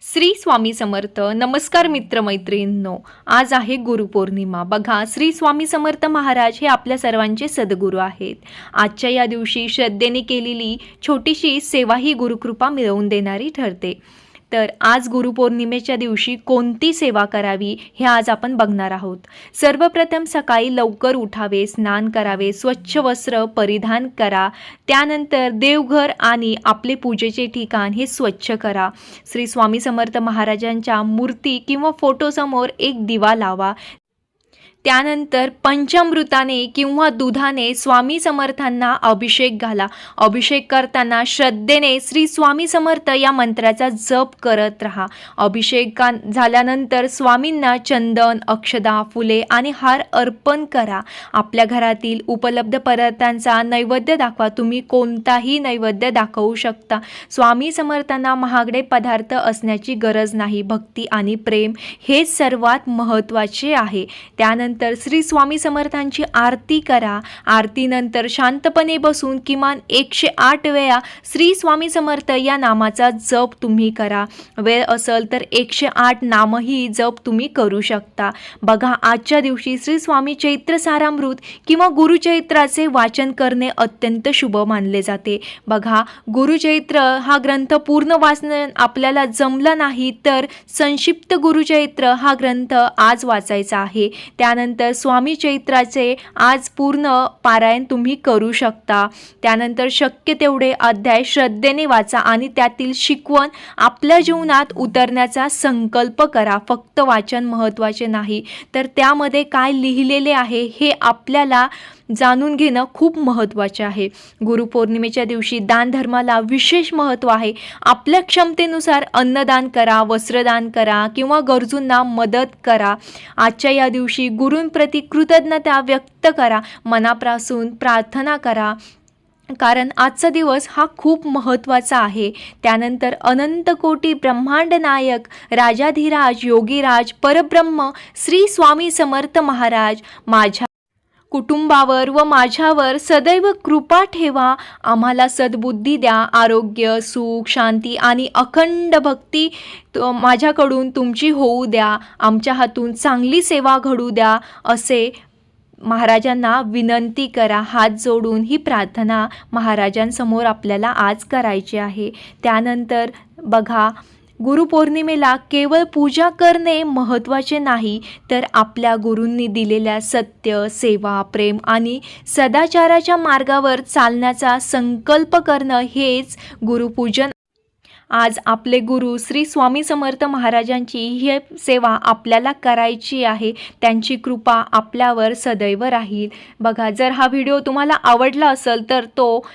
श्री स्वामी समर्थ. नमस्कार मित्रमैत्रिणींनो, आज आहे गुरुपौर्णिमा. बघा, श्री स्वामी समर्थ महाराज हे आपल्या सर्वांचे सद्गुरू आहेत. आजच्या या दिवशी श्रद्धेने केलेली छोटीशी सेवा ही गुरुकृपा मिळवून देणारी ठरते. तर आज गुरुपौर्णिमेच्या दिवशी कोणती सेवा करावी हे आज आपण बघणार आहोत. सर्वप्रथम सकाळी लवकर उठावे, स्नान करावे, स्वच्छ वस्त्र परिधान करा. त्यानंतर देवघर आणि आपले पूजेचे ठिकाण हे स्वच्छ करा. श्री स्वामी समर्थ महाराजांच्या मूर्ती किंवा फोटोसमोर एक दिवा लावा. त्यानंतर पंचामृताने किंवा दुधाने स्वामी समर्थांना अभिषेक घाला. अभिषेक करताना श्रद्धेने श्री स्वामी समर्थ या मंत्राचा जप करत राहा. अभिषेक झाल्यानंतर स्वामींना चंदन, अक्षदा, फुले आणि हार अर्पण करा. आपल्या घरातील उपलब्ध पदार्थांचा नैवेद्य दाखवा. तुम्ही कोणताही नैवेद्य दाखवू शकता. स्वामी समर्थांना महागडे पदार्थ असण्याची गरज नाही. भक्ती आणि प्रेम हे सर्वात महत्त्वाचे आहे. त्यानंतर श्री स्वामी समर्थांची आरती करा. आरतीनंतर शांतपणे बसून किमान 108 वेळा श्री स्वामी समर्थ या नामाचा जप तुम्ही करा. वेळ असेल तर 108 नामही जप तुम्ही करू शकता. बघा, आजच्या दिवशी श्री स्वामी चैत्र सारामृत किंवा गुरुचैत्राचे वाचन करणे अत्यंत शुभ मानले जाते. बघा, गुरुचैत्र हा ग्रंथ पूर्ण वाचन आपल्याला जमला नाही तर संक्षिप्त गुरुचैत्र हा ग्रंथ आज वाचायचा आहे. त्यानंतर स्वामी चैत्राचे आज पूर्ण पारायण तुम्ही करू शकता. त्यानंतर शक्य तेवढे अध्याय श्रद्धेने वाचा आणि त्यातील शिकवण आपल्या जीवनात उतरण्याचा संकल्प करा. फक्त वाचन महत्त्वाचे नाही, तर त्यामध्ये काय लिहिलेले आहे हे आपल्याला जाणून घेणं खूप महत्त्वाचे आहे. गुरुपौर्णिमेच्या दिवशी दानधर्माला विशेष महत्त्व आहे. आपल्या क्षमतेनुसार अन्नदान करा, वस्त्रदान करा किंवा गरजूंना मदत करा. आजच्या या दिवशी गुरूंप्रती कृतज्ञता व्यक्त करा. मनापासून प्रार्थना करा, कारण आजचा दिवस हा खूप महत्त्वाचा आहे. त्यानंतर अनंत कोटी ब्रह्मांड नायक राजाधिराज योगीराज परब्रह्म श्री स्वामी समर्थ महाराज माझ्या कुटुंबावर व माझ्यावर सदैव कृपा ठेवा. आम्हाला सद्बुद्धी द्या. आरोग्य, सुख, शांती आणि अखंड भक्ती माझ्याकडून तुमची होऊ द्या. आमच्या हातून चांगली सेवा घडू द्या असे महाराजांना विनंती करा. हात जोडून ही प्रार्थना महाराजांसमोर आपल्याला आज करायची आहे. त्यानंतर बघा, गुरुपौर्णिमेला केवळ पूजा करणे महत्त्वाचे नाही, तर आपल्या गुरूंनी दिलेल्या सत्य, सेवा, प्रेम आणि सदाचाराच्या मार्गावर चालण्याचा संकल्प करणं हेच गुरुपूजन. आज आपले गुरु श्री स्वामी समर्थ महाराजांची ही सेवा आपल्याला करायची आहे. त्यांची कृपा आपल्यावर सदैव राहील. बघा, जर हा व्हिडिओ तुम्हाला आवडला असेल तर तो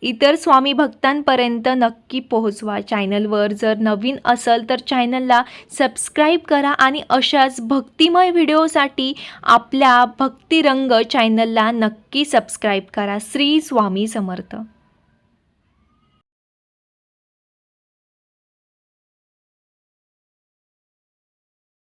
इतर स्वामी भक्तांपर्यंत नक्की पोहोचवा. चॅनलवर जर नवीन असेल तर चॅनलला सबस्क्राईब करा आणि अशाच भक्तिमय व्हिडिओसाठी आपल्या भक्तिरंग चॅनलला नक्की सबस्क्राईब करा. श्री स्वामी समर्थ.